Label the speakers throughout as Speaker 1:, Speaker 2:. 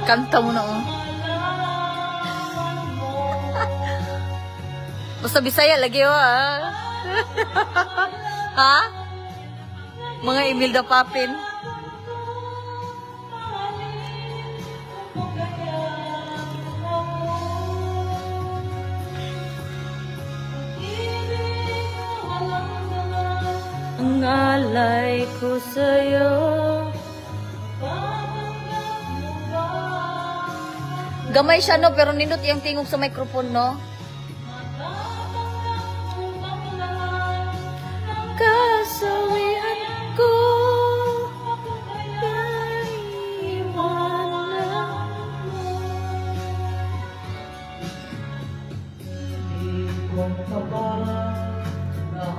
Speaker 1: Kanta mo na, oh. Basta Bisaya lagi, oh, ah. Ha? Mga Imelda Papin. Ang alay ko sa'yo. Gamay siya, no? Pero nindot yung tingog sa microphone, no? Kasawian ko naiwanan mo.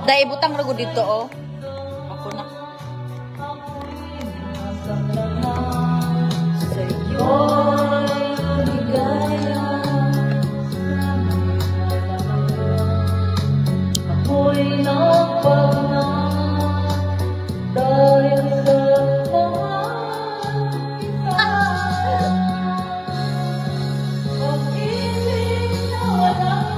Speaker 1: Dahil butang rago dito, oh. Ako na. Sa'yo ligaya, ako'y napagna dahil sa pag-ibig na walang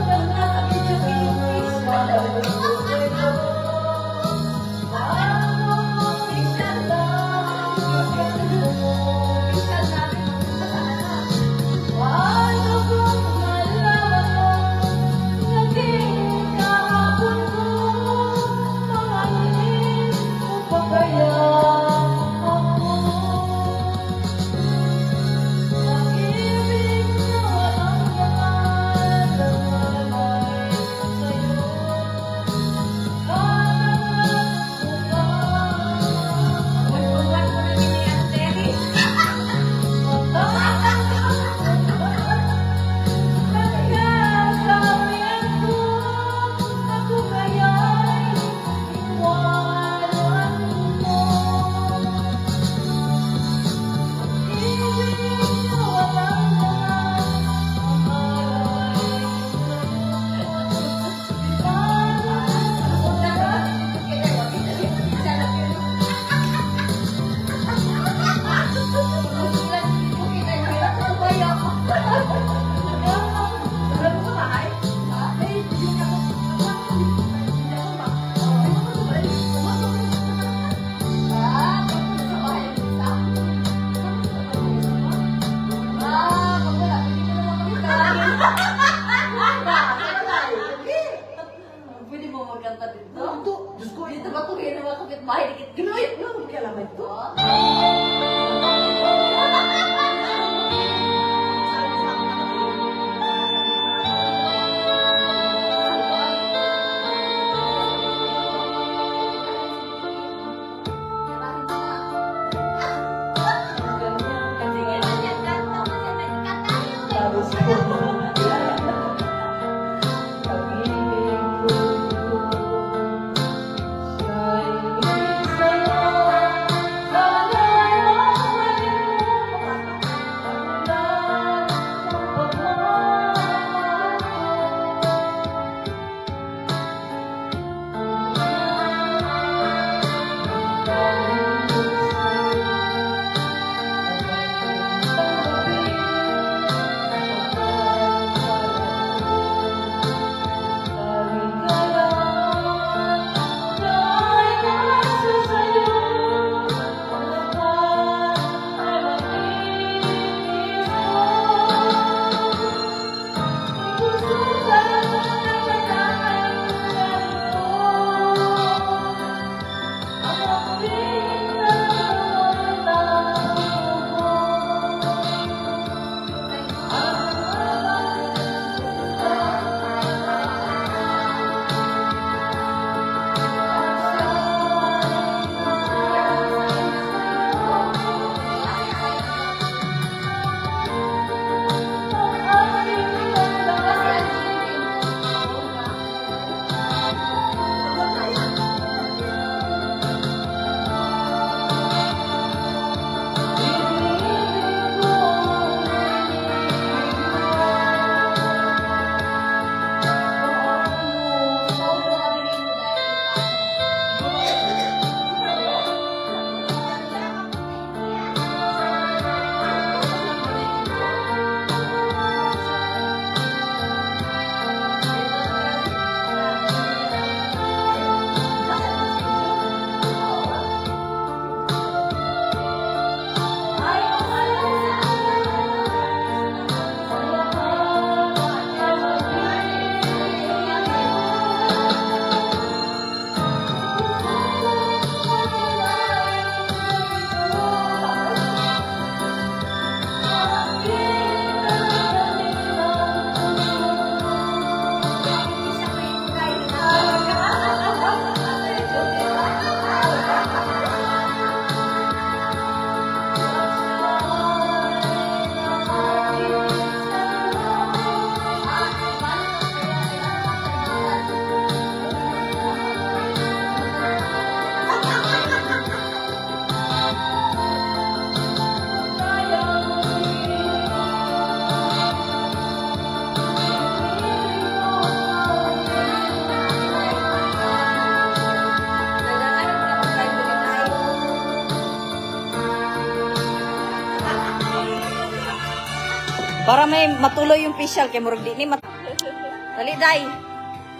Speaker 1: Para may matuloy yung facial kay murag di ni Dali, day.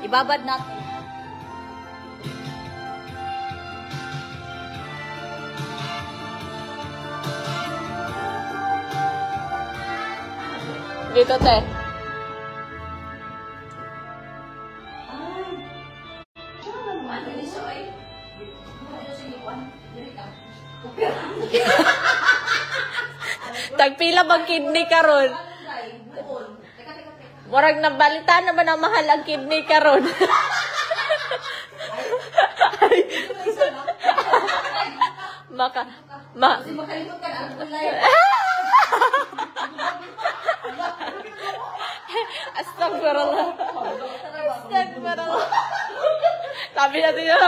Speaker 1: Ibabad natin. Dito, te. Tagpila bang kidney karon? Murag nabalita naman ang mahal ang kidney karon. Astagfirullah. Astagfirullah. Sabi natin yun.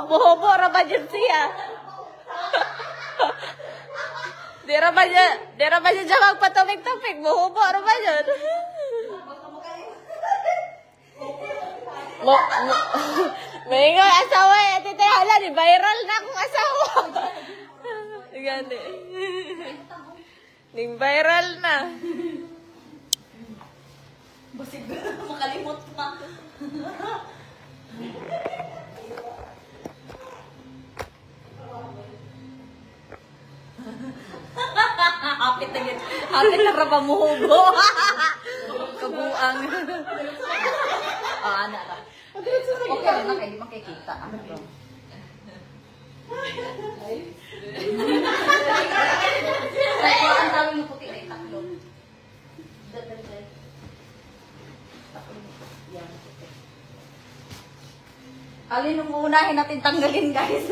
Speaker 1: Muhubo ra ba dyan siya? Di ra ba dyan siya magpatumig-tumig? Muhubo ra ba dyan? May nga asawa eh. Tita, hala, di viral na akong asawa. Gani. Ning viral na. Basig makalimot na. Hapit na yun. Hapit na raba muhubo. Kabuang. Anak ra. Okay na kayo, di makikita. Ay, ang dami ng puti ay taklo. Alin nung uunahin natin tanggalin, guys.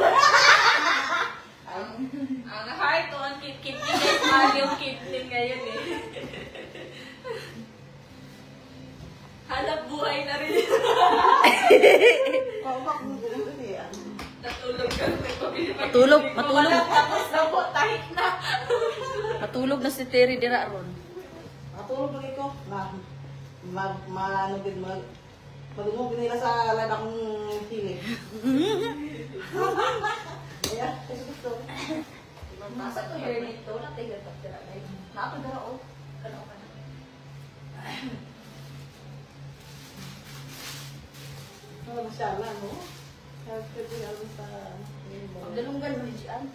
Speaker 2: Ang heart o ang kidney guys, mahal yung kidney ngayon eh. Hanap buhay na rin. Natulog kami.
Speaker 1: Matulog.
Speaker 2: Tapos na po, tahik na.
Speaker 1: Matulog na si Terry dira ron.
Speaker 3: Matulog lagi ko. Madungog nila sa line akong hilig. Kaya, gusto.
Speaker 1: Masa to hair nito, natigal pa tira na yun. Nakapagara o. Kano ka na.
Speaker 3: Masyala, no? Kaya pwede alam sa...
Speaker 1: Pagdalunggan mo ni Gian.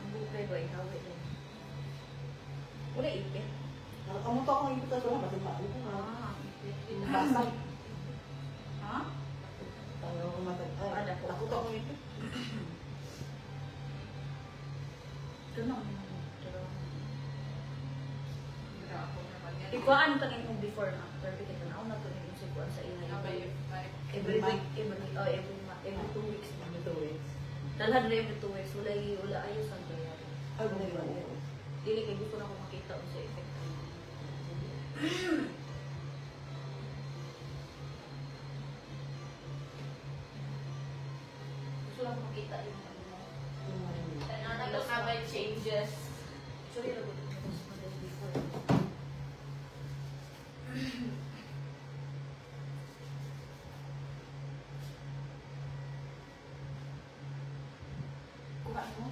Speaker 1: Ang bukay ba, ihawit lang. Wala ipit.
Speaker 3: Kamuto akong ipit sa mga masimali ko. Basag.
Speaker 1: Ha?
Speaker 3: Tayo ko matag. Ay, takot akong ipit.
Speaker 1: Ito na. Ikuhaan ka rin yung before na. Perfect ito na. Ako na ito yung sikuan sa ina. Every week, every 2 weeks. Dalhan na every 2 weeks. Wala ayos ang kaya.
Speaker 3: Ay, wala ba?
Speaker 1: Dili kay gusto na ako makita sa effect. Gusto lang makita yung
Speaker 2: Ano ka ba changes?
Speaker 1: Sorry, lagot ko sa before. Kuha mo?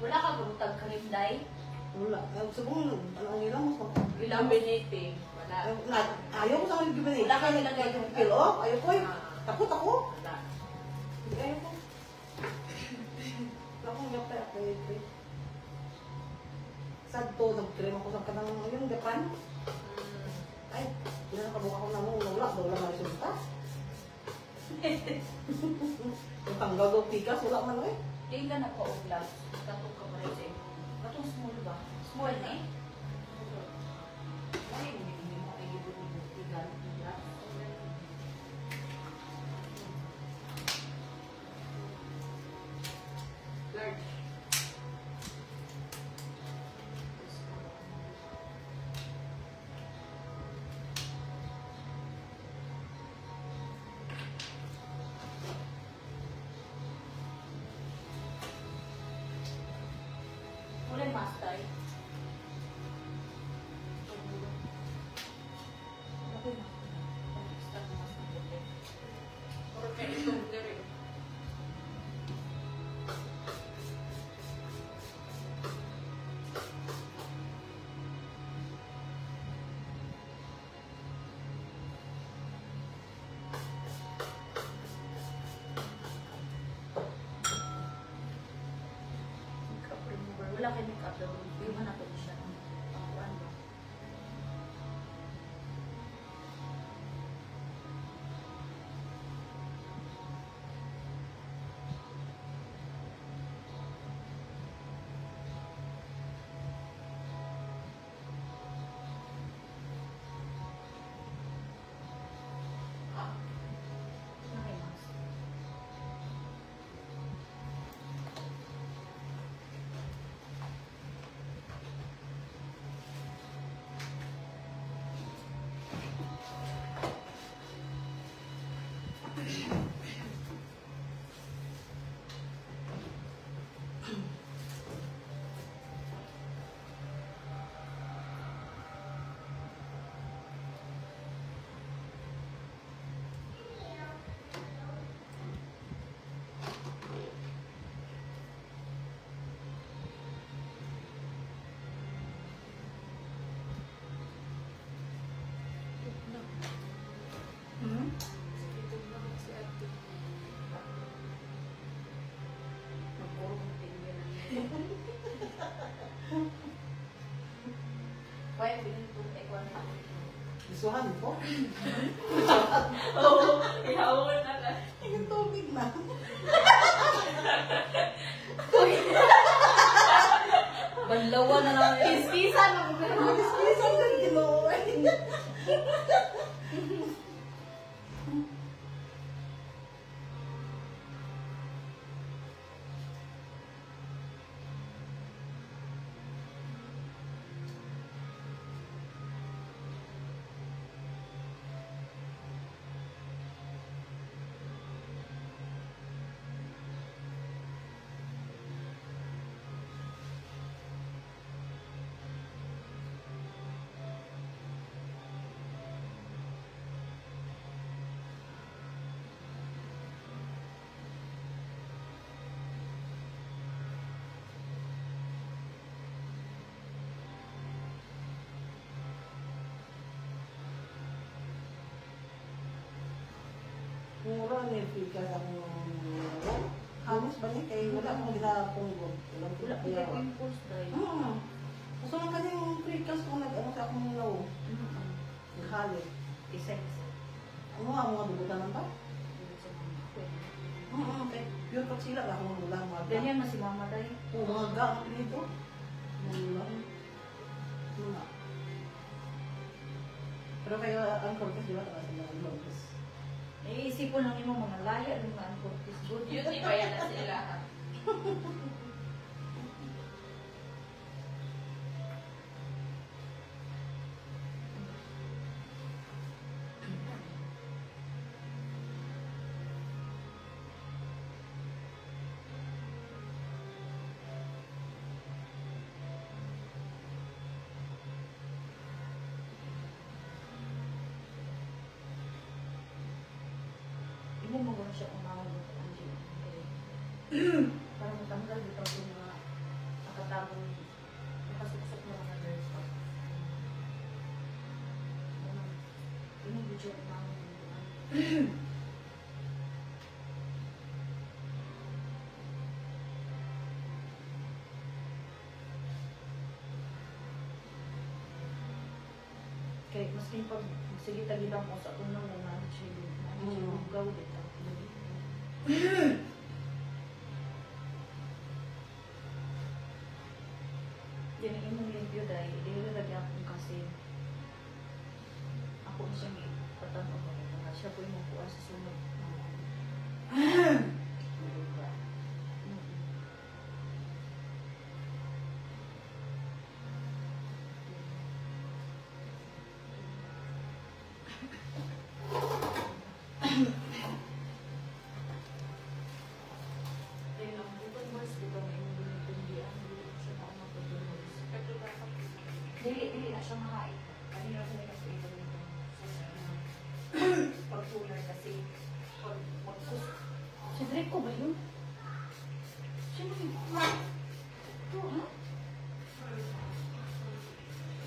Speaker 1: Wala ka gurutag karim, day?
Speaker 3: Wala. Siguro, ano nila mo?
Speaker 2: Ilang biniti. Wala.
Speaker 3: Ayaw ko sa mga gibin.
Speaker 1: Wala ka nilagay yung
Speaker 3: pilo. Ayaw ko eh. Takot ako.
Speaker 2: Wala.
Speaker 3: Ayaw ko. Wala akong gapay. Ayaw. Sad to, nag-trim ako sa kanang yung Japan. Ay, hindi na nakabuka ko na mo. Wala na resulta. Yung tanggagaw pikas, wala man eh.
Speaker 1: Hindi ka nagpa-uglas. Katong ka pa rin sa iyo. Katong small ba? Small na eh? Ay, hindi mo kayo yung tigal.
Speaker 2: Large.
Speaker 1: Wala yung master. Makeup remover. Wala kayo makeup remover. Iwan na pwede siya. Ano? Okay, master. Hmm? Magpurong tingin na. Kaya bilhin ko ekwan na.
Speaker 3: Isuhan ko.
Speaker 2: Oo, ihawon na lang.
Speaker 3: Yung tubig na.
Speaker 1: Banlawa na lang yan.
Speaker 2: Kiskisan ako.
Speaker 3: Kiskisan na ginawa. Mura ni Pika sa Halos ba niya? Kaya wala akong ginapunggo.
Speaker 1: Wala ka kayo impulse dahil.
Speaker 3: Gusto lang kanyang Pikas kung nag-ano sa akong law. Naghalit.
Speaker 1: Isa-isa.
Speaker 3: Ano nga, mga dugutan lang ba? Okay. Pure cut sila lang akong ulang mga ga.
Speaker 1: Ganyan na si mama dahil.
Speaker 3: Oo, mga ga ang dito. Mga ulang. Wala. Pero kaya ang Cortez sila taka sa mga Cortez.
Speaker 1: Naiisipon lang yung mga laya ng mga Cortez good.
Speaker 2: Yun, iba yan na sila.
Speaker 1: Hindi mo magawin siya umawag ng Angie. Para matanggal dito yung mga nakatagong, nakasuksok na mga nerves pa. Yung video na kaya maski pag sige tagibang ko sa tunong na na gawin ito. Yan ang imong limpyo dahil hindi lagi akong kasi ako na siyang ipatanong ko na siya po yung makuha sa sunod. Dili na siya makain. Kanina ko may kasi ito nito. Pag-tular kasi. Pag-sus. Si Draco ba yun? Sino yun? Ito, ha?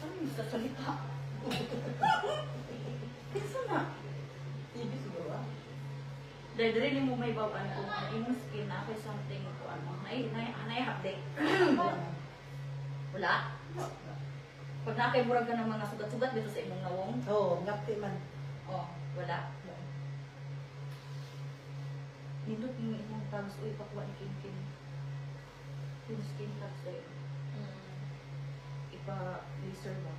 Speaker 1: Saan yung sasalita? Kesa na.
Speaker 3: TV siguro ah.
Speaker 1: Dahil mo may bawaan ko na imong skin na kay something ko ano. Nay-update. Wala? Pag nakaiburag ka ng mga sugat-sugat dito sa imong nawong,
Speaker 3: Oo, ngapti man.
Speaker 1: oh, wala. Nindot yung imong tags, uy, pakuha ni Kim. Yung skin tags eh. Ipa-laser ba?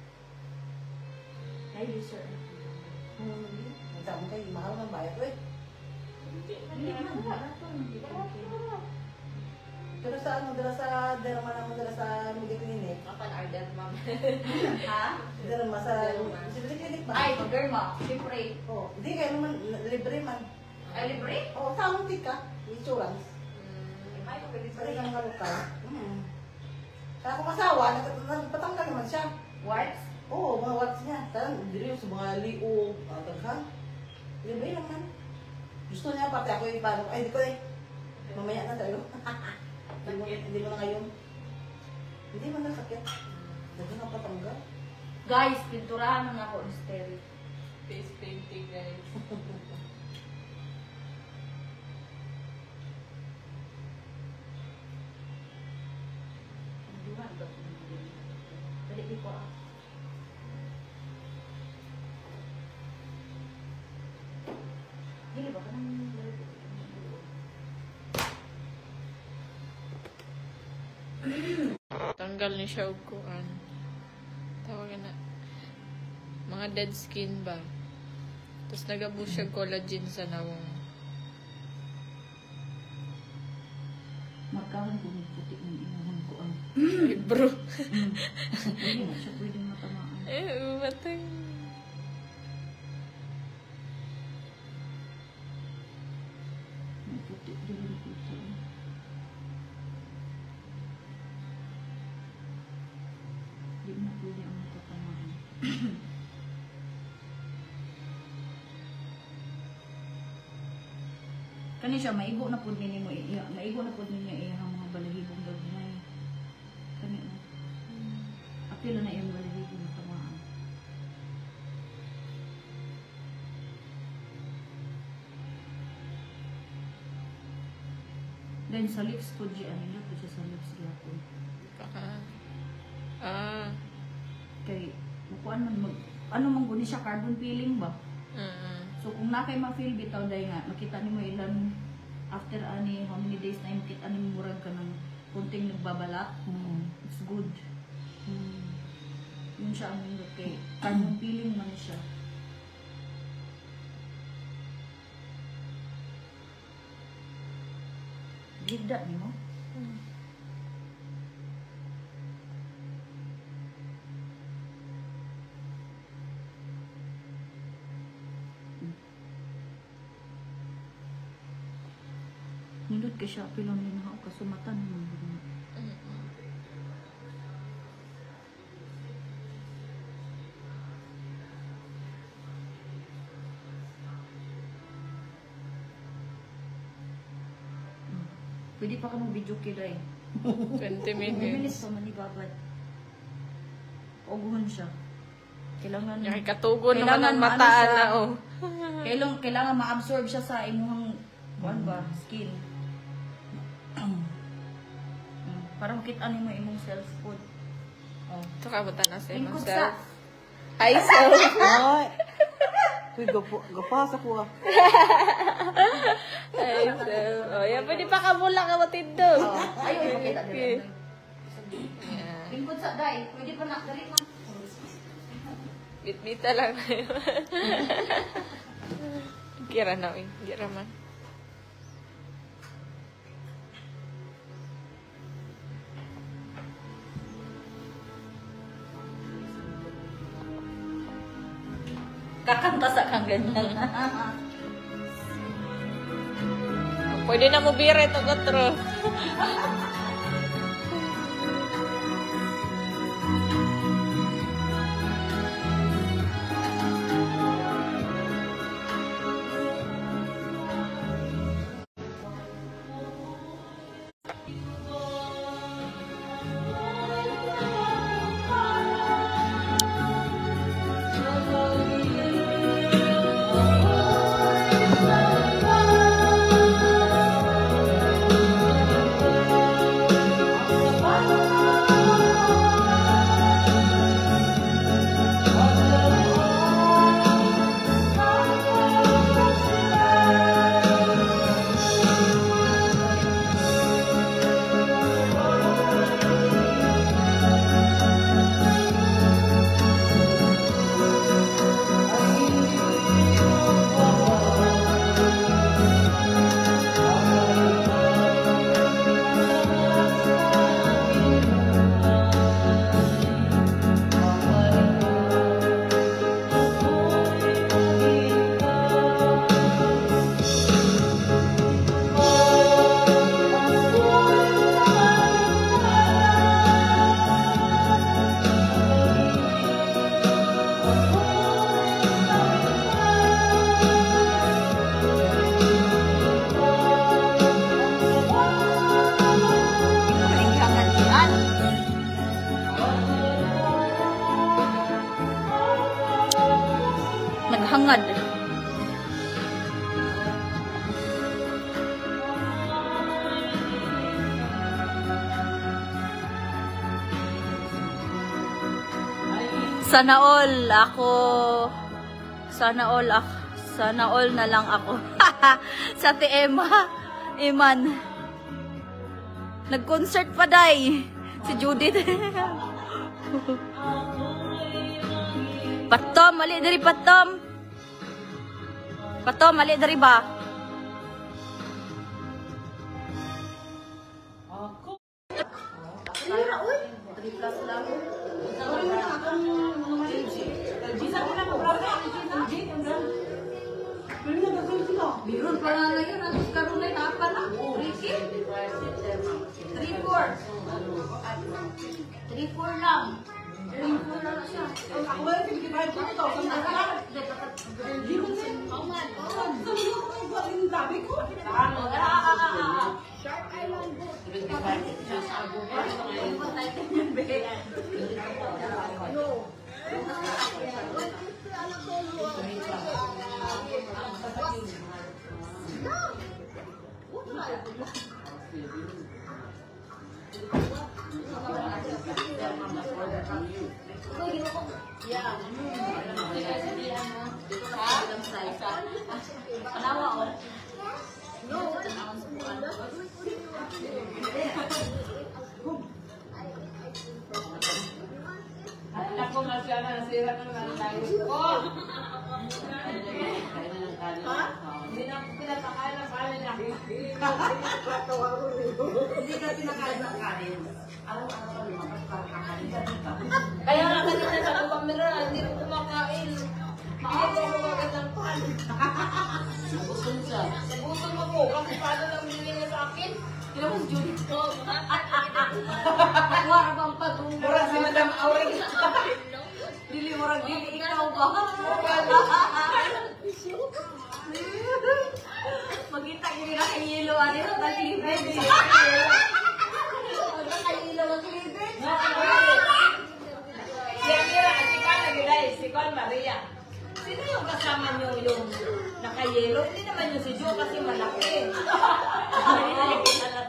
Speaker 1: Ay, laser.
Speaker 3: Ang sabi kayo, mahal ng bayad eh.
Speaker 1: Hindi man, wala to. Hindi ko
Speaker 3: Pero sa ano, dala sa derma naman, dala sa media clinic.
Speaker 2: Akan order, ma'am.
Speaker 1: Ha?
Speaker 3: Derma sa media clinic ba?
Speaker 1: Ay, pag-derma. Siyempre.
Speaker 3: Oo, hindi kayo naman, libre man.
Speaker 1: Ay, libre?
Speaker 3: Oo, sa among tika, insurance.
Speaker 1: Ay, pag
Speaker 3: Pwede kang malukal. Kaya kung asawa, nagpatanggal naman siya.
Speaker 1: What?
Speaker 3: Oo, mga watts niya. Tarang, dili sa mga liog, taghan. Libre naman. Gusto niya, pati ako yung paano. Ay, di ko eh. Mamaya na tayo. Hindi mo na ngayon. Hindi mo na sakit. Hindi na patanggal.
Speaker 1: Guys, pinturahan na ako ng stereo.
Speaker 2: Face painting, guys.
Speaker 1: Dali ko ah. Dili ba ka nang
Speaker 2: Tanggal ni siya og kuan. Tawag na. Mga dead skin ba? Tapos nagabus siya collagen sa nawong.
Speaker 1: magkawan ko ng puti ng inuhan ko ang
Speaker 2: Ay, bro.
Speaker 1: hindi na siya pwedeng matamaan.
Speaker 2: Batang.
Speaker 1: May puti din yung puti. Hindi na pwede ang matatamaan. Kani siya, maigo na po ninyo mo, maigo na po ninyo iyang mga balahibong gagmay. Kani na. Apilo na iyang balahibong tamaan. Then sa lips po di ano po siya sa lips gyapon. Kay kuan man mag ano man guni siya carbon peeling ba? So kung na kay ma-feel bitaw day nga makita nimo ilan after ani how many days na makita nimo murag ka ng kunting nagbabalat. It's good. Yun siya ang nindot kay carbon peeling man siya. Gigda nimo? Nindot kay siya pilon ni na ako kasumatan mo. Pwede pa ka mong video kay day.
Speaker 2: 20
Speaker 1: Minutes
Speaker 2: minutes.
Speaker 1: pa man ibabad. Uguhon siya. Kailangan
Speaker 2: Yung katugon naman
Speaker 1: Kailangan
Speaker 2: ang
Speaker 1: maano
Speaker 2: mata
Speaker 1: siya.
Speaker 2: na, oh.
Speaker 1: kailangan ma-absorb siya sa imuhang kuan ba, skin. Para makita nimo imong self food. Oh.
Speaker 2: Ito ka ba na sa imong
Speaker 1: Lingkod
Speaker 2: self?
Speaker 1: sa
Speaker 2: Hi, self.
Speaker 3: Ay. Uy, gapas ako ah.
Speaker 2: Hi, self. Oh, yan, pwede pa kamula ka matindo.
Speaker 1: Ayun, makita
Speaker 2: Okay.
Speaker 1: dito.
Speaker 2: Yeah.
Speaker 1: Lingkod sa dai, pwede pa na dali man.
Speaker 2: Bit-bita lang na yun. Gira na, eh. Gira man.
Speaker 1: Kakanta sa kang ganyan.
Speaker 2: Pwede na mo bire ito, Gotro.
Speaker 1: Mainghangan diyan. Naghangad. Sana all ako. Sana all na lang ako. Sa Emma. Iman. Nag-concert pa day. Si Judith. Patom, mali dari Patom. Patom, mali dari ba? Biron pa na ngayon. Atos karoon na apa na? Ricky? 3-4. 3-4 lang. 3-4 lang na siya.
Speaker 3: Ako ba yung pinagkibahin ko ito?
Speaker 1: Sharp Island boat. Panawa o.
Speaker 3: Ako nga siya na, nasira na naman tayo. Oh! Ha? Hindi na pinatakain ng kanin niya. Hindi ka pinakain ng kanin. Araw-araw lumakas para kakain ka dito.
Speaker 2: Kaya nga kanina sa kamera, hindi ko kumakain. Maawa ko agad ng pan.
Speaker 3: Nagustuhan siya.
Speaker 2: Nagutom ako kasi paano lang binili niya sa akin. Kaya mo si Judith ko.
Speaker 1: Wala bang patungo.
Speaker 3: Mura si Madam Awing.
Speaker 1: Dili murag dili ikaw ba? Magita kini na kay yelo ani sa talibe.
Speaker 4: Juan Maria. Sino yung kasama nyo yung naka-yellow? Hindi naman yung si Joe kasi malaki.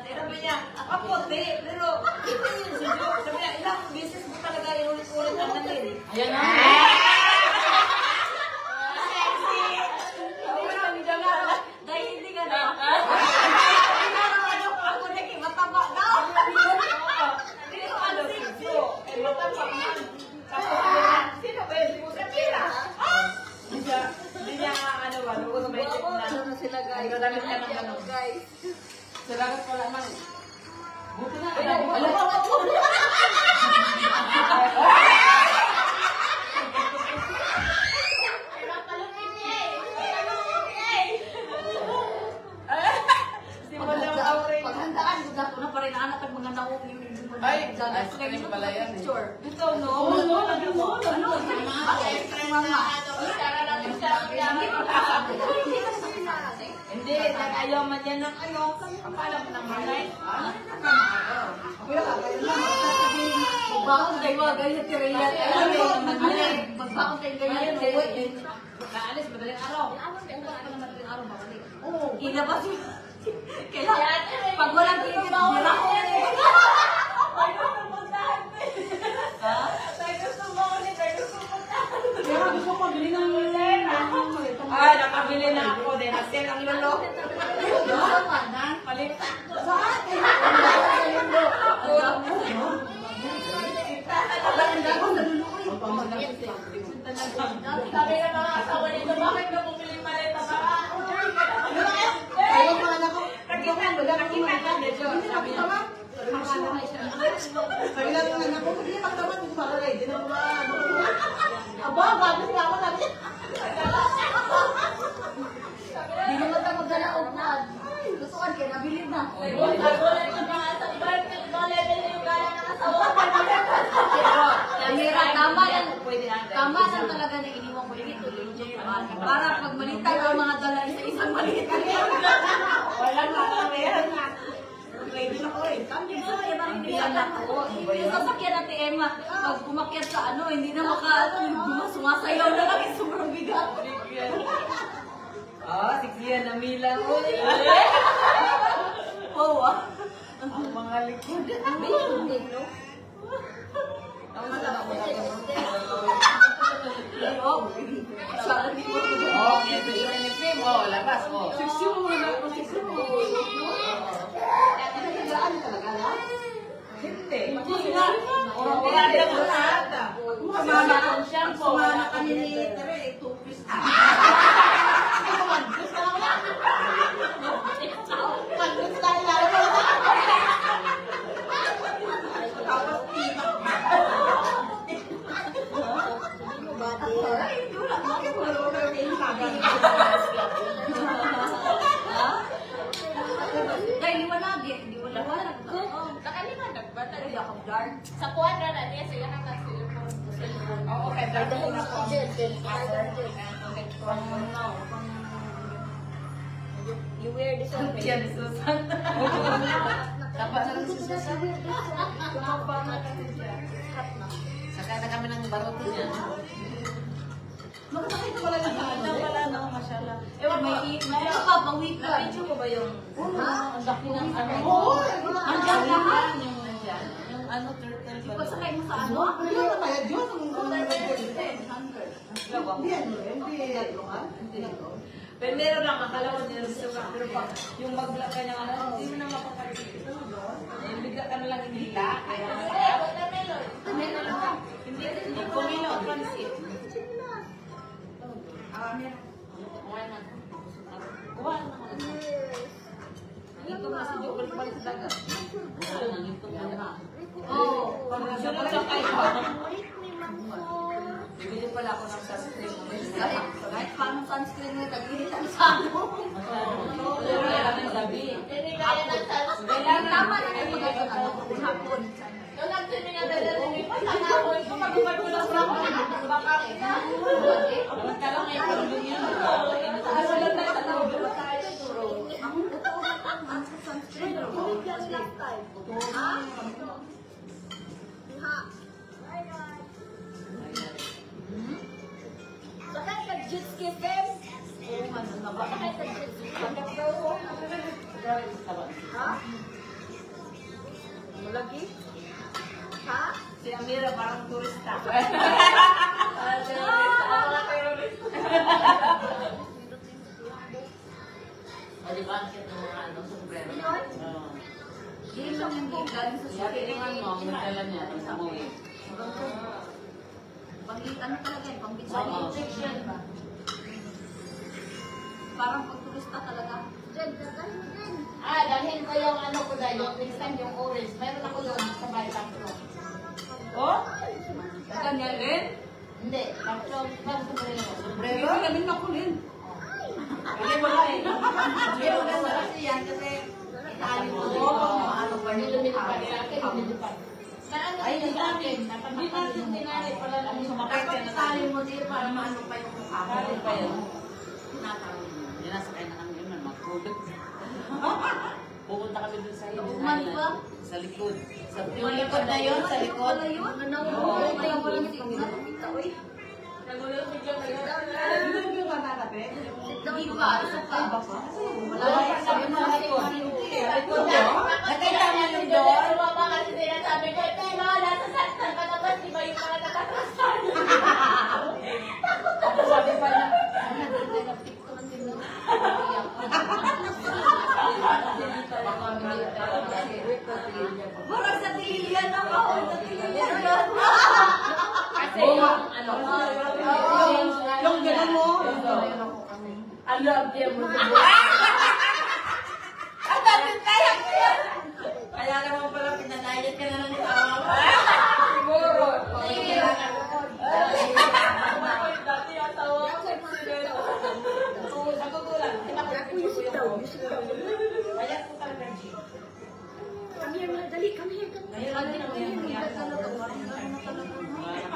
Speaker 4: Sabi niya, kapote. Pero ito yung si Joe. Sabi niya, ilang beses mo talaga inulit-ulit ang natin.
Speaker 1: Ayan na. Dahil hindi ka na. Ako na kay mataba daw.
Speaker 4: Sino ano si Joe? Eh, matapang man. Tapos, sino ba yun? Si Pira. Hindi niya ano ba? Nung may tip na.
Speaker 1: Sila guys.
Speaker 4: Nagdadamit ka ng ano.
Speaker 1: Guys.
Speaker 4: Sila ko pala man. Buti na.
Speaker 1: Paghandaan, dato na pa rin anak at mga naong yung
Speaker 4: Ay,
Speaker 1: ganun
Speaker 4: pala yan eh.
Speaker 1: picture.
Speaker 4: Ito, no?
Speaker 1: Ano? Mama.
Speaker 4: Hindi, nag-ayaw man yan ng ano. Akala mo ng malay.
Speaker 1: Magbaon kayo, ganyan tiriyan. Magbaon kayo, ganyan tiriyan.
Speaker 4: Naalis, madaling araw.
Speaker 1: Ilabas mo. Kailangan, pag walang ticket, dira ko.
Speaker 4: Ay, nakabili na ako. Then, nasir ang lolo. Palit. Sabi ng mga asawa nito, bakit na bumili maleta ba? Nakita ka dito. Sabi niya.
Speaker 3: Sabi lang ng anak ko, hindi magtaman, hindi makalay. Hindi na mga ano. Aba, bago siya ako sabi.
Speaker 1: Di naman ka magdalaog na. Gustuan kayo, nabilib na. Kamera, tama yan. Tama lang talaga na iniwan ko dito. Para pag malitag ang mga dala isa-isang maliit.
Speaker 4: Walang meron na. Ready na ko eh.
Speaker 1: Yung sasakyan natin, Emma, pag umakyat sa ano, hindi na sumasayaw na lang yung sobrang bigat.
Speaker 4: Ah, siksiyan na milang.
Speaker 1: Wow, ah.
Speaker 4: Ang mga likod. Ang mga Okay, ito yung uniform. Oh, labas. Oh.
Speaker 1: Siksi mo muna ako, siksi mo.
Speaker 4: Hindi.
Speaker 1: Orang-orang
Speaker 4: Hindi mo lahat.
Speaker 3: Sumama kami ni Tere, 2 piece. Pag-gusto tayo lang. Tapos,
Speaker 1: Dahil liwanag, liwanag.
Speaker 2: Nakalimanag ba?
Speaker 1: Ay, ako dark.
Speaker 2: Sa kwadra na niya, siya nang nag-cellphone.
Speaker 4: Oo, okay. Dahil ko na po.
Speaker 2: You wear this one.
Speaker 4: Yan, Susan.
Speaker 3: dapat na lang si Susan.
Speaker 4: Saka na kami ng baroto niya.
Speaker 3: Magkakita wala lang sa ano.
Speaker 4: Wala na, masyala.
Speaker 1: Ewan, may pa, pang-week ka.
Speaker 4: Napicture ko ba yung...
Speaker 1: Ang laki ng ano.
Speaker 3: Oo!
Speaker 1: Andiyan ka ha?
Speaker 4: Yung nandyan. Yung ano, turtle ba?
Speaker 1: Pasakay mo sa ano?
Speaker 3: Ano na kaya? Diyos ang mga
Speaker 4: Hindi Pero meron lang, akala ko nila sa pero pag yung magla ka ng ano, hindi mo na mapapagpapit. Eh, bigla ka na lang hinila. Kaya hindi kumilo ang pansit. Kuha na ako. Ito na si Joel balik sa dagat. Ito na.
Speaker 1: Oo.
Speaker 4: Sunod sa kayo. Bibili pala ako ng sunscreen.
Speaker 1: Kahit paano sunscreen mo, tag-init ang sano.
Speaker 4: Wala namin sabi.
Speaker 1: Tama na yung magkakano kung hapon.
Speaker 2: Nung nag-swimming ang dala-dala, pagkakahon ko, magpapagpulang from baka
Speaker 4: Ang kalang ay pagdun yun.
Speaker 1: jet ski, Kem. Oo, man, nabaka kayo sa jet ski. Ha? Malagi? Ha?
Speaker 4: Si Amira parang turista.
Speaker 3: O, di ba? Ang cute ng mga ano, sombrero.
Speaker 1: Yun?
Speaker 3: Oo.
Speaker 1: Hindi lang yung galing sa
Speaker 3: Siya, tiningan mo, ang magdala niya, ang samuwi.
Speaker 1: Ano talaga yun? Pang bitsa
Speaker 3: Oo.
Speaker 1: injection ba? Parang pag turista talaga.
Speaker 5: Dalhin ko yung ano ko dahil, yung instant yung orange. Meron ako doon sa bypass ko.
Speaker 4: Oh? Ganyan rin?
Speaker 5: Hindi, parang sombrero.
Speaker 3: Sombrero?
Speaker 1: Galing ako rin.
Speaker 4: Hindi mo lang eh.
Speaker 3: Hindi mo na kasi yan kasi itali mo din kung ano pa
Speaker 5: Hindi
Speaker 3: yung
Speaker 5: lumilipad sa akin, lumilipad. Ay, hindi sa akin.
Speaker 4: Hindi natin tinali pala lang sumakit
Speaker 3: Dapat
Speaker 4: yan.
Speaker 3: itali mo din para maano pa yung mukha mo.
Speaker 4: Itali pa yun.
Speaker 3: Tinatawag mo. Ninasakay na kami yun, mag-COVID. Pupunta kami dun sa hill.
Speaker 1: Uman ba?
Speaker 3: Sa likod. Yung likod na yun, sa likod.
Speaker 1: Wala yun? Wala kaya walang signal. Uy.
Speaker 4: Nagulat biglang kayo.
Speaker 1: Hindi ko kaayos pa.
Speaker 3: Wala pa sabi mo sa likod. Sa likod mo. Nakita mo yung door.
Speaker 5: Sumama kasi sinasabi ko, ito yung mga nasa saktan pa naman, di ba yung mga nakatrasan?
Speaker 3: Tapos sabi pa niya,
Speaker 1: Parang sa tililian ako. Sa tililian lang.
Speaker 5: Kasi yung ano,
Speaker 3: yung gano'n mo.
Speaker 5: ang love niya mo.
Speaker 3: Ang dami tayo ko yan. Kaya naman pala pinanayat ka na ng tama mo.
Speaker 4: Siguro.
Speaker 5: Dati yung tawa ko sa sinero. Sa tutulan, tinapos ko yung ko.
Speaker 3: Kaya ko talaga, G.
Speaker 1: Come here, dali. Come here.
Speaker 3: Ngayon din ako yung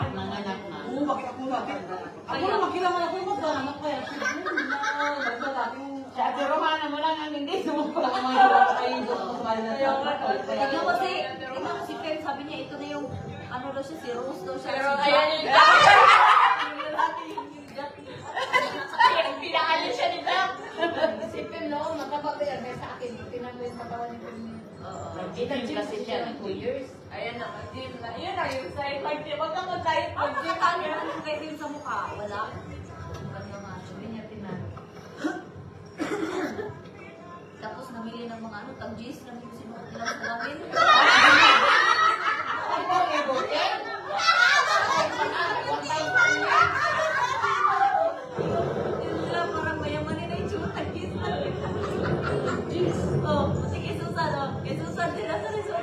Speaker 3: nanganak na.
Speaker 4: Oo, bakit ako bakit? Ako na makilaman ako yung magdananak kaya. Si Ate Romana mo lang ang hindi sumupala ka mga iba kayo sa bahay na
Speaker 1: Tingnan mo si Ken, sabi niya ito na yung ano daw siya, si Rose daw siya.
Speaker 5: Pero
Speaker 1: Si
Speaker 5: ayan
Speaker 1: Jack.
Speaker 5: yung
Speaker 1: Yung lalaki, yung Jack.
Speaker 5: pinaalis siya ni Jack. Si Pim noon, mataba ko yan. Kaya sa akin, tinan mo yung katawan ni Pim.
Speaker 3: Nag-gym kasi siya ng 2 years.
Speaker 5: Ayan na, mag-gym na. Yun ang yung side. Wag kang mag-diet,
Speaker 1: Ang
Speaker 5: mag-gym
Speaker 1: nakatali
Speaker 5: ka.
Speaker 1: mo kayo din sa mukha. Wala. Ang kanya nga, sabi niya tinanong. Tapos namili ng mga ano, tag-gis, namili sinuot nila sa lamin. Yun sila, parang mayamanin na yung tsura, tag-gis. Tag-gis. Oh, sige Susan, oh. Kay Susan, sila sa resort.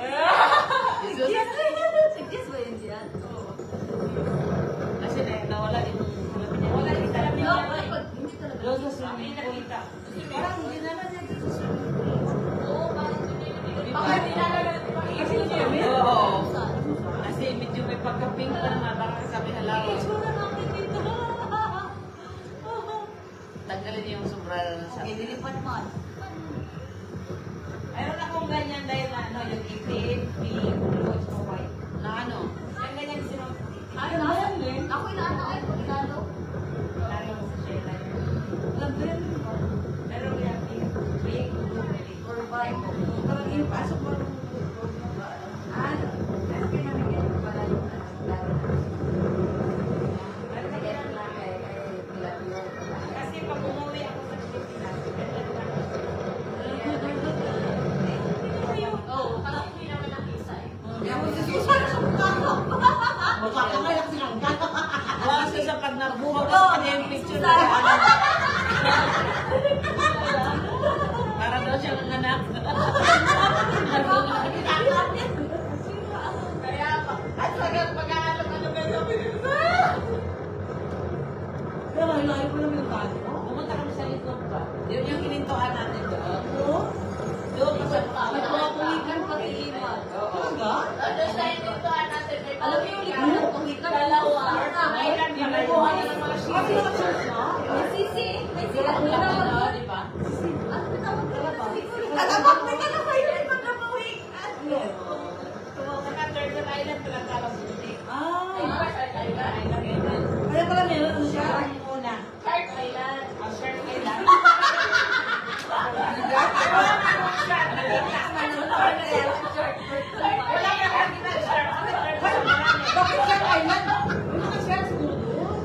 Speaker 1: Tag-gis. Tag-gis ba yun siya?
Speaker 3: Kasi nawala din.
Speaker 4: Wala din talaga.
Speaker 1: No, hindi talaga.
Speaker 3: Doon sa swimming pool.
Speaker 4: Nakita.
Speaker 3: Parang hindi naman yan sa swimming pool.
Speaker 5: Oo, parang sinili.
Speaker 4: Bakit dinalaga? Kasi hindi.
Speaker 3: Oo. Kasi medyo may pagka-pink pa naman. Baka sabi halawa.
Speaker 1: Tsura namin dito.
Speaker 3: Tanggalin niyo yung sombrero na sa...
Speaker 1: Okay, dilipan mo.
Speaker 4: Mayroon akong ganyan dahil na ano, yung itim, pink, blue, so white.
Speaker 3: Na ano?
Speaker 4: Yung ganyan sinuot.
Speaker 1: Ano na? Ako inaano ay pagkano?
Speaker 4: Lalo mo sa Sheila.
Speaker 1: Laban.
Speaker 4: Meron yung pink, pink, blue, pink.
Speaker 1: Or vibe.
Speaker 3: Parang ipasok mo.
Speaker 1: Ano? Ano pinamigyan ko pala yung laro na. Pinamigyan lang kay Pilapio.
Speaker 4: Kasi pag umuwi ako sa Pilipinas,
Speaker 1: Oo, parang hindi naman nakisa eh.
Speaker 3: Kaya mo si Susan sa mukha ko. Magkakamayak silang gata. Wala siya sa pag nabuha ko sa kanya yung picture na yan. Para daw siya ng anak.
Speaker 5: Kaya pa. At sagat pag-aalok-alok ka sa
Speaker 3: Pero layo ko lang yung bago. Pumunta kami sa likod ba? Yun yung inintuan natin doon. Oo. Doon kasi
Speaker 1: Nagpapawikan pati iman.
Speaker 3: Oo. Ba?
Speaker 5: Tapos tayo dito natin. May
Speaker 1: Alam mo yung likod ng pawikan?
Speaker 5: Dalawa.
Speaker 1: May
Speaker 5: May
Speaker 1: kinukuha na ng mga
Speaker 3: Kasi
Speaker 1: sisi.
Speaker 3: yung church na.
Speaker 1: May sisi. May sila.
Speaker 4: Wala ka nakakita, sir.
Speaker 3: Bakit siya kailan? Bakit siya siguro doon?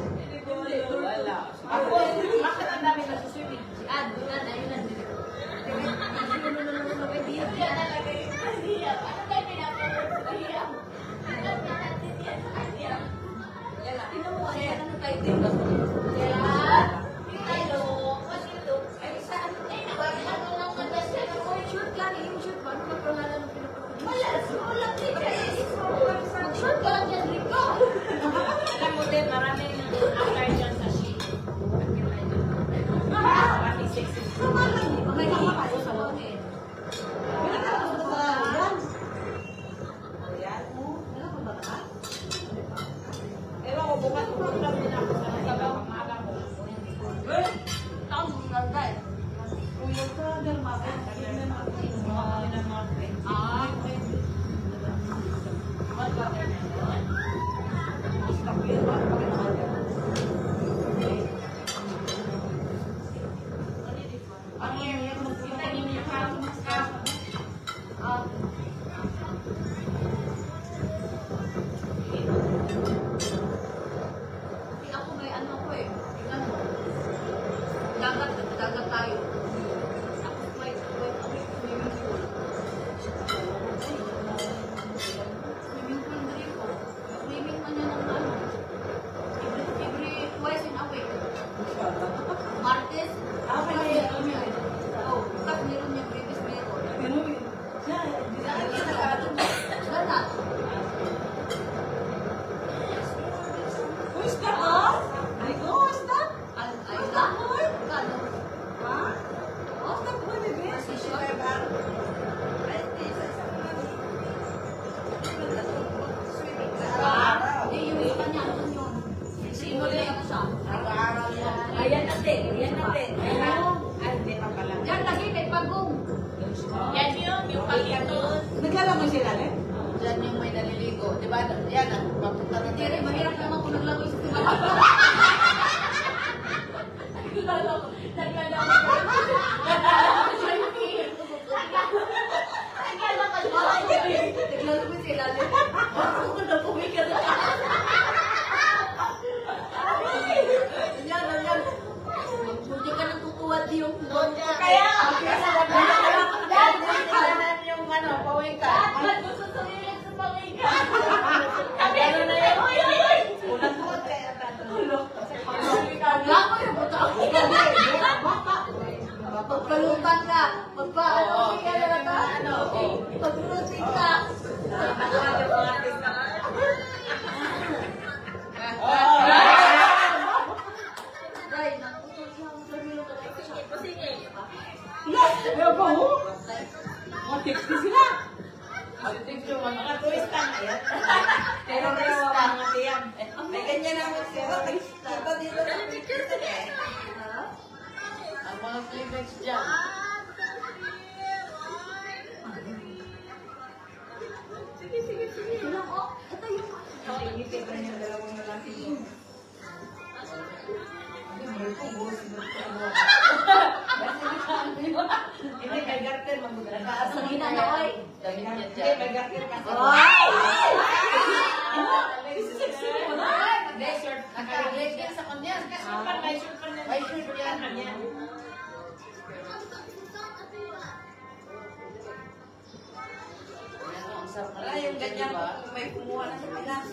Speaker 4: Wala. Ako, bakit ang dami nasusulit?
Speaker 5: Si Ad, doon na, yun na.
Speaker 4: Alam mo din, maraming after dyan sa sheet. Maraming sexy. Ewan ko, bukas pupunta din ako sa nagagawa ng maaga ko.
Speaker 5: Ako may ano ko eh. Tingnan mo. Dagat tayo. Ako may swimming pool. Swimming pool na rin ko. Swimming man yan ng ano. Every twice in a week. Martes. Meron yun. Oh, bukas meron yung previous meron. Gana. Ayuda? Gano? Position? Hindi, yung iba niya, ano yun? Simulate ako siya.
Speaker 4: Ayan natin, ayan natin. Ay, hindi pa pala.
Speaker 5: Yan lagi, may pagong.
Speaker 4: Yan yun, yung pakito.
Speaker 3: Naglalakay sila, eh?
Speaker 5: Yan yung may naliligo. Diba? Yan, mapunta na tiri. Mahirap naman kung naglago sa tuwa. Naglago sila. Ako na pumikat. Yan. Hindi ka nang tutuwad yung
Speaker 4: Kaya, yan yung ano, pawikan.
Speaker 5: gusto sumilip sa pangika.
Speaker 4: Ano na yun? Unang buwan kaya
Speaker 5: Wala ko yung buta ako. Pagkalutan ka. Pagpa-ano ka na ka. Pag-routine ka. Day, nakutol siya ang sarilo ka.
Speaker 3: Kaya ba mo? Matikti sila.
Speaker 4: Mga turista na yan. Pero turista mga tiyan. May ganyan naman sila. Kita dito na picture sila eh. Ang mga Kleenex dyan.
Speaker 5: Sila ko. Ito yung...
Speaker 4: Nalingipin pa niya dalawang lalaki yun. Hindi, kay Garter mag-nakaas.
Speaker 5: Sa gina na, oy.
Speaker 4: Hindi, kay Garter kasi.
Speaker 5: Hindi, short. Naka-relate yan sa kanya.
Speaker 4: May shoot pa na.
Speaker 5: May shoot yan.
Speaker 4: Wala yung ganyan. May kumuha na sa Pinas.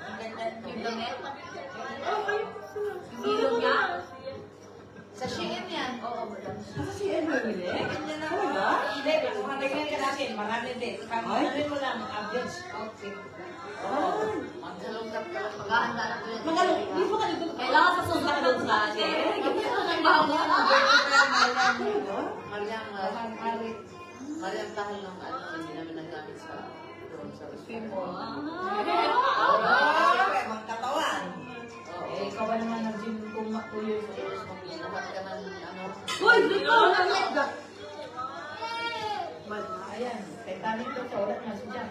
Speaker 4: Yung ganyan.
Speaker 5: Yung damit. Yung ilong niya. Sa Shein yan. Oo, madam.
Speaker 3: Kasi ano yun eh?
Speaker 4: Ganyan na ako. Hindi, kuha na ganyan natin. Marami din. Kami mo lang, average outfit.
Speaker 5: Magsalungkat ka lang. Maghahanda na ko yan.
Speaker 3: Di ba ka dito?
Speaker 5: Kailangan sa susunod sa atin.
Speaker 6: Mariam dahil nung ano, hindi namin nagamit sa doon sa
Speaker 5: People.
Speaker 4: Siyempre, magkatawan.
Speaker 3: Eh, ikaw ba naman nag-gym kung matuloy sa oras mo?
Speaker 6: Lahat ka ng ano,
Speaker 3: Uy, dito!
Speaker 4: Ayan, kay Tani to siya, wala na siya.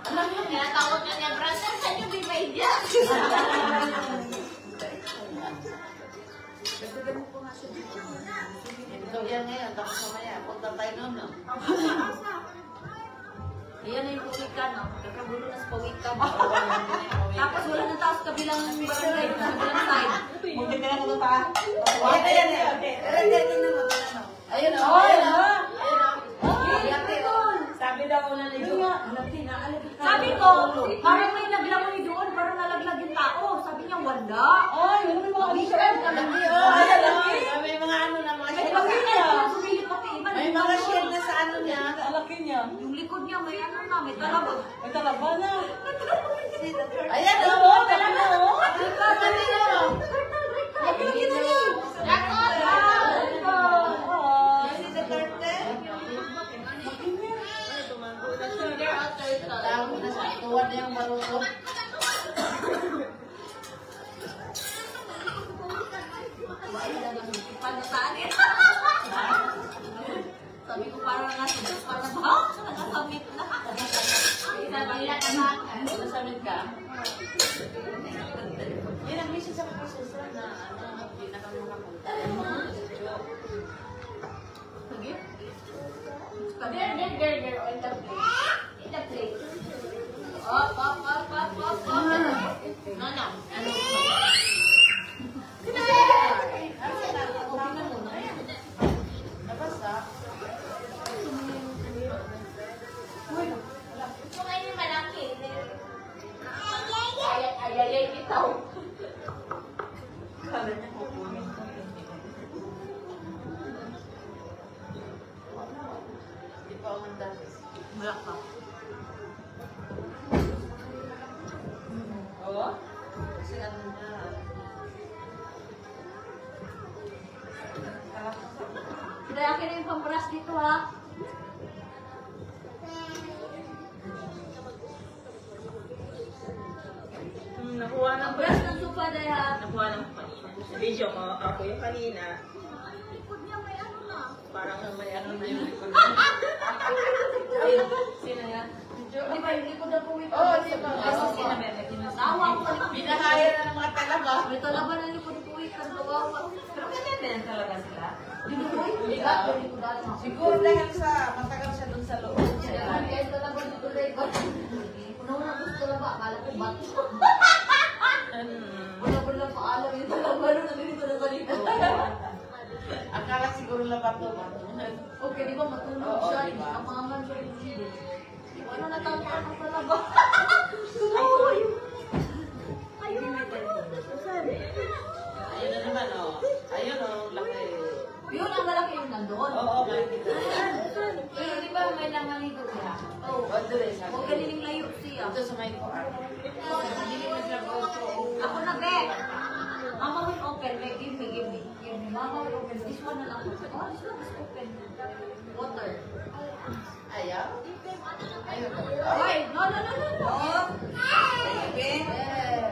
Speaker 5: Alam mo, tinatawag na niya, brother, saan yung bibay dyan? Dagdagan mo po nga siya dito.
Speaker 6: ito yan ngayon, tapos mamaya, punta tayo noon, no?
Speaker 1: pawikan, no? Kakagulo na sa pawikan. Tapos wala na taas kabilang barangay, kabilang side.
Speaker 3: Maganda na ito pa.
Speaker 6: Ayun o.
Speaker 5: Sabi daw ko na ni Jo.
Speaker 1: Sabi ko, parang may naglangoy doon, parang nalaglag yung tao. Sabi niya, wala.
Speaker 3: Ay, ano yung mga
Speaker 1: Weekend kami.
Speaker 6: May mga ano na mga
Speaker 1: May
Speaker 6: shell.
Speaker 1: pag-inan, sumilip pati iba.
Speaker 6: May mga shell na sa ano niya.
Speaker 3: alaki niya.
Speaker 1: Yung likod niya, may ano na, may talabag.
Speaker 3: May talaba na.
Speaker 6: Ayan o.
Speaker 3: Talaga o.
Speaker 6: Sabi ko. See the curtain? Tawag na sa tuwan na yung marunong.
Speaker 1: Sabi ko parang nasa parang ba? Nakasamit na.
Speaker 6: Masamit ka? May nag-message sa professor na ano, pinakamakapunta.
Speaker 1: Sige.
Speaker 5: There, on the plate. In the plate.
Speaker 1: Up.
Speaker 5: No.
Speaker 6: Ano? Nabasa?
Speaker 5: Gusto kayo yung malaki. Ayayay itaw.
Speaker 6: Kala niya kukunin. Di pa umanda.
Speaker 1: Wala pa.
Speaker 6: Oo? Kasi ano na.
Speaker 1: Kaya akin na yung pambras dito ha.
Speaker 4: Nakuha ng
Speaker 1: Pambras ng sofa dahil ha.
Speaker 4: Nakuha ng video ko. Ako yung kanina.
Speaker 1: Likod niya may ano na.
Speaker 4: Parang may ano na yung likod.
Speaker 6: Sino yan?
Speaker 1: Di ba yung likod na puwit?
Speaker 6: Oo, di ba?
Speaker 1: Sino ba? Nawa ko sa likod.
Speaker 6: Binahaya na ng mga talaga.
Speaker 1: May talaban ng likod puwit. Ang kawawa.
Speaker 4: Pero ganyan din talaga sila.
Speaker 1: Dito puwit. Bigat. Dito dati.
Speaker 6: Siguro dahil sa matagal siya dun sa loob.
Speaker 1: Kaya talaban dito likod. Puno na gusto talaga. Akala ko bato. Wala ko lang paalam yung talaban na dito na sa likod.
Speaker 6: Akala siguro labato ba?
Speaker 1: Okay, di ba matulog
Speaker 6: Oo,
Speaker 1: siya?
Speaker 6: di ba?
Speaker 1: Kamangan siya yung hindi. Ano natangkaan ang talaba? Tuloy! Ayun na
Speaker 6: Ayun na naman oh. Ayun oh, laki.
Speaker 1: Yun ang lalaki yung nandun.
Speaker 6: Oo, makikita.
Speaker 1: Pero di ba may nanganito siya? Oo.
Speaker 6: O, doon eh, sabi.
Speaker 1: Huwag galing layo siya.
Speaker 6: Ito sa may kuwan.
Speaker 1: Ako na, Be! Mama will open. Be, give me. Give me. Mama will open. This one na lang. Oh, this one is open. Water.
Speaker 6: Ayaw? Ayaw.
Speaker 1: Why? No.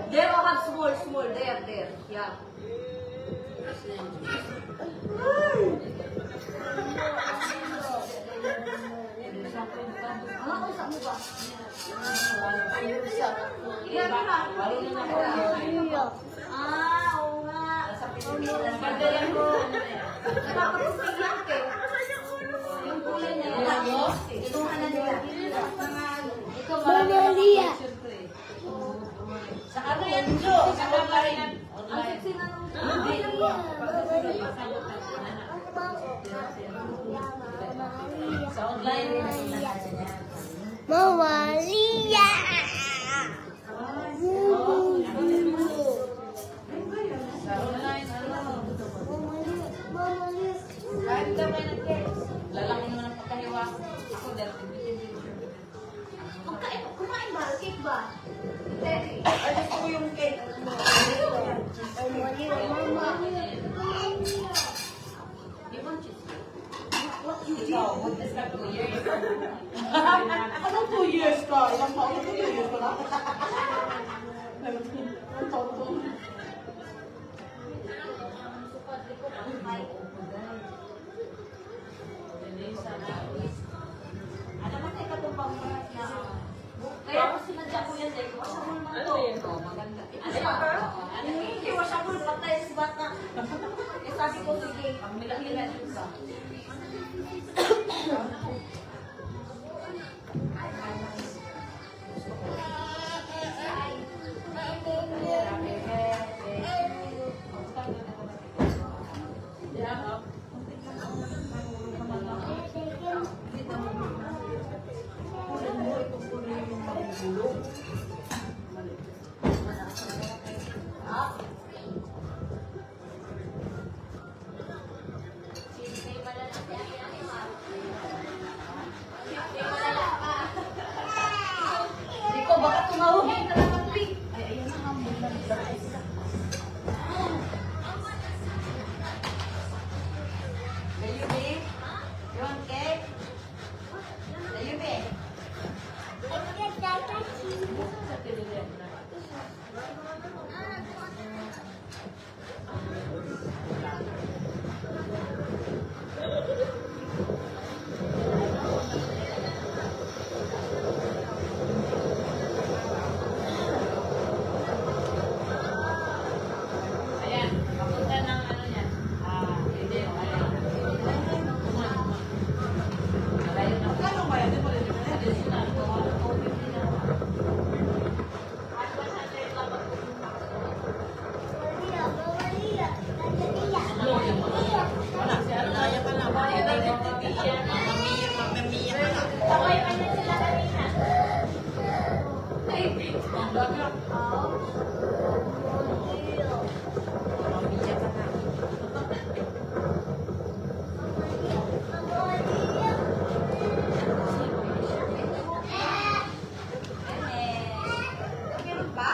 Speaker 1: There, I have small. There. Yeah. Ano usap mo ba?
Speaker 6: Ayun sa.
Speaker 1: Iyan na. Oo nga. Pagdayan ko. Nakakapusig lang eh. Yung kulay na yun. Inuha na nila. Ito marami na
Speaker 6: Sa ano yan, Jo? Sa online.
Speaker 1: ang sexy na nung
Speaker 6: Sa online.
Speaker 7: Mamalia.
Speaker 6: Sa online. Kahit ka may nag-guess. Lalaki naman ang pagkahiwa. Ako dahil
Speaker 1: kumain ba? Cake ba? Teddy.
Speaker 3: Ay, gusto ko yung cake.
Speaker 1: Lemon cheese.
Speaker 3: Ikaw, mag-test ka 2 years. Anong 2 years ka? Ilang taon na 2 years ka na? Ilang taon to?
Speaker 1: Ano man tayo katumpang na kaya ako sinadya ko yan dahil wasa mo naman to. Maganda. Hindi wasa mo patay si bata. Eh sabi ko sige, pag milang-milang yun ka.
Speaker 3: Ulo.
Speaker 1: Hindi ko, baka tumawagin ka lang ang pig. Ay, ayan na nga muna.
Speaker 3: Layubi? You want cake? Layubi?
Speaker 4: Ayan, papunta ng ano yan. Hindi, ayan. Malayo na.
Speaker 3: Kano ba yan? Di ba rin naman yan?
Speaker 4: Additional ko.
Speaker 3: Wala, si Arnaya pa lang. Mamamiya pa lang. Mamamiya pa lang. Meron pa?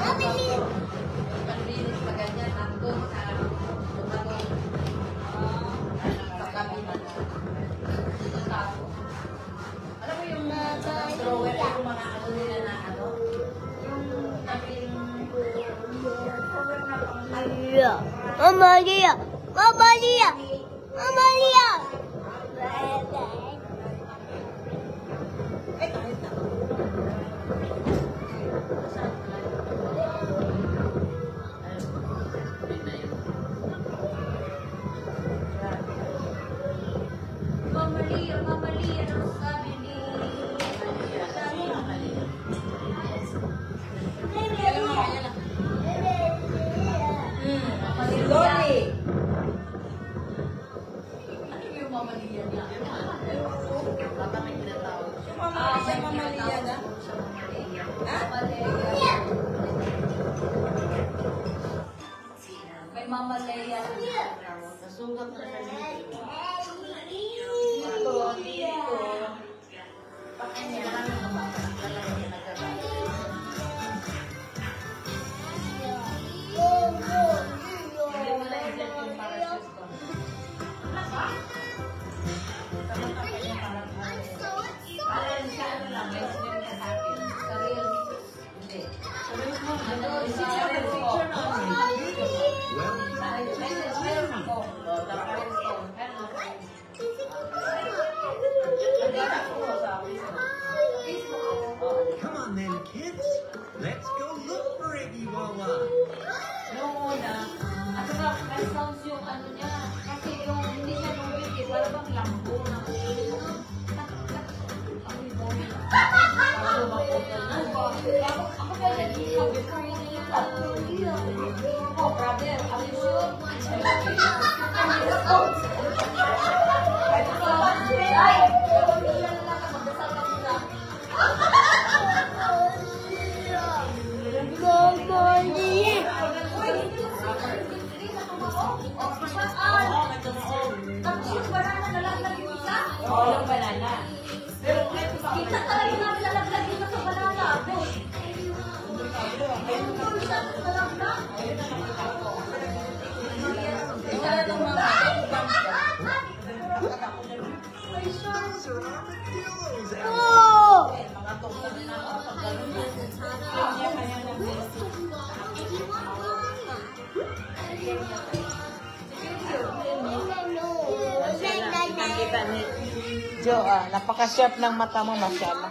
Speaker 3: Agad yung panlinis pa ganyan. Nandun sa tumatong sa kabinet. Alam mo yung drawer, yung mga ano nila na ano? Yung nabing cover na pang
Speaker 5: Amalia! Amalia! Amalia!
Speaker 3: Ito.
Speaker 1: Mamalia, mamalia, ang sabi ni...
Speaker 3: Si Loli.
Speaker 1: Ano yung mamalia niya?
Speaker 6: Baka may tinatawag.
Speaker 3: May mamaliya na.
Speaker 1: May mamalia.
Speaker 6: Nasugat na sa dito.
Speaker 3: Dito, dito.
Speaker 1: Hindi mo na i-set yung parachute ko. Parang sa ano lang, may swim ka sa akin. Sa real. Hindi. Sa real mo, ano, sa real ko. May swim ako. Tapos ko. Pero, nagkita ko sa Facebook.
Speaker 7: Come on then, kids. Let's go look for Iggy Wawa.
Speaker 1: Noong una, ano ba, sounds yung ano niya. Kasi yung hindi siya nubit eh, para bang lambo na. Ang ibon. Ako ba ko Ako ba yan? Sabi ko yun yung oh, brother, are you sure? Ay, kapag-ilan lang ka, magdasal ka muna. Tapos yung banana na lang
Speaker 4: nakita ni Jo, napaka-sharp ng mata mo, mashallah.